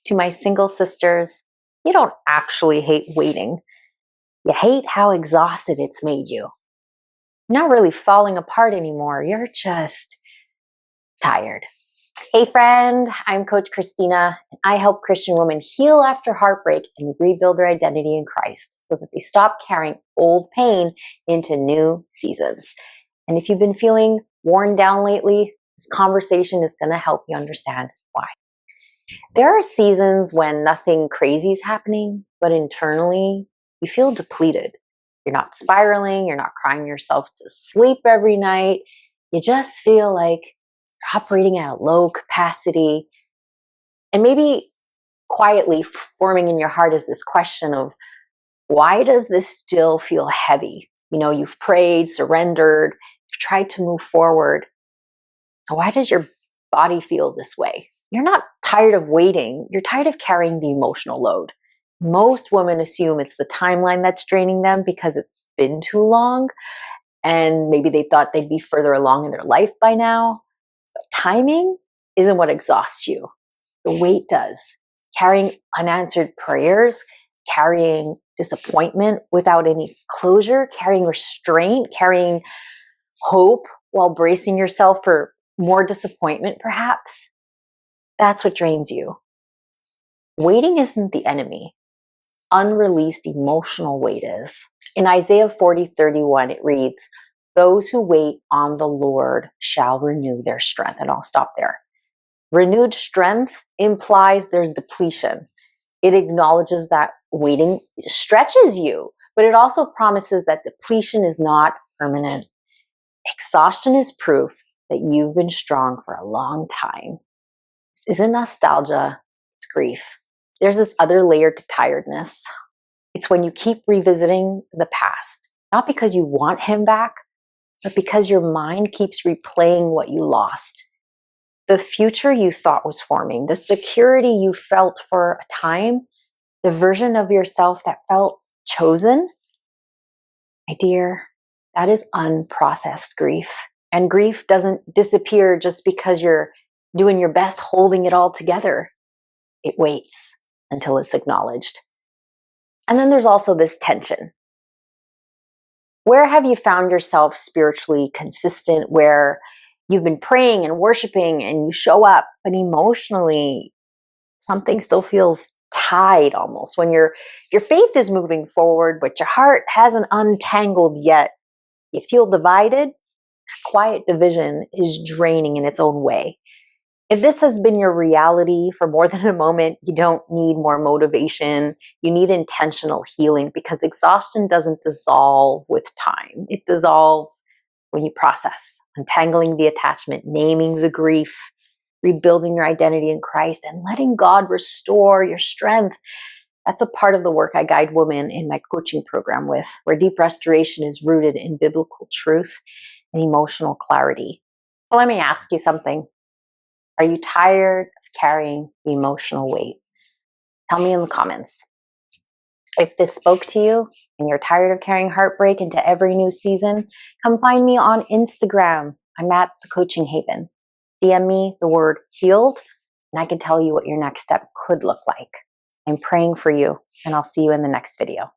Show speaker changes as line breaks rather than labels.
To my single sisters, you don't actually hate waiting. You hate how exhausted it's made you. You're not really falling apart anymore. You're just tired. Hey friend, I'm Coach Christina, and I help Christian women heal after heartbreak and rebuild their identity in Christ so that they stop carrying old pain into new seasons. And if you've been feeling worn down lately, this conversation is going to help you understand why. There are seasons when nothing crazy is happening, but internally you feel depleted. You're not spiraling, you're not crying yourself to sleep every night. You just feel like you're operating at a low capacity. And maybe quietly forming in your heart is this question of, why does this still feel heavy? You know, you've prayed, surrendered, you've tried to move forward. So why does your body feel this way? You're not tired of waiting. You're tired of carrying the emotional load. Most women assume it's the timeline that's draining them because it's been too long, and maybe they thought they'd be further along in their life by now. But timing isn't what exhausts you. The weight does. Carrying unanswered prayers, carrying disappointment without any closure, carrying restraint, carrying hope while bracing yourself for more disappointment, perhaps. That's what drains you. Waiting isn't the enemy. Unreleased emotional weight is. In Isaiah 40:31, it reads, "Those who wait on the Lord shall renew their strength." And I'll stop there. Renewed strength implies there's depletion. It acknowledges that waiting stretches you, but it also promises that depletion is not permanent. Exhaustion is proof that you've been strong for a long time. This isn't nostalgia, it's grief. There's this other layer to tiredness. It's when you keep revisiting the past, not because you want him back, but because your mind keeps replaying what you lost. The future you thought was forming, the security you felt for a time, the version of yourself that felt chosen. My dear, that is unprocessed grief. And grief doesn't disappear just because you're doing your best holding it all together. It waits until it's acknowledged. And then there's also this tension. Where have you found yourself spiritually consistent, where you've been praying and worshiping and you show up, but emotionally something still feels tied almost, when your faith is moving forward, but your heart hasn't untangled yet? You feel divided. Quiet division is draining in its own way. If this has been your reality for more than a moment, you don't need more motivation. You need intentional healing, because exhaustion doesn't dissolve with time. It dissolves when you process, untangling the attachment, naming the grief, rebuilding your identity in Christ, and letting God restore your strength. That's a part of the work I guide women in my coaching program with, where deep restoration is rooted in biblical truth and emotional clarity. So let me ask you something. Are you tired of carrying the emotional weight? Tell me in the comments. If this spoke to you and you're tired of carrying heartbreak into every new season, come find me on Instagram. I'm at The Coaching Haven. DM me the word healed, and I can tell you what your next step could look like. I'm praying for you, and I'll see you in the next video.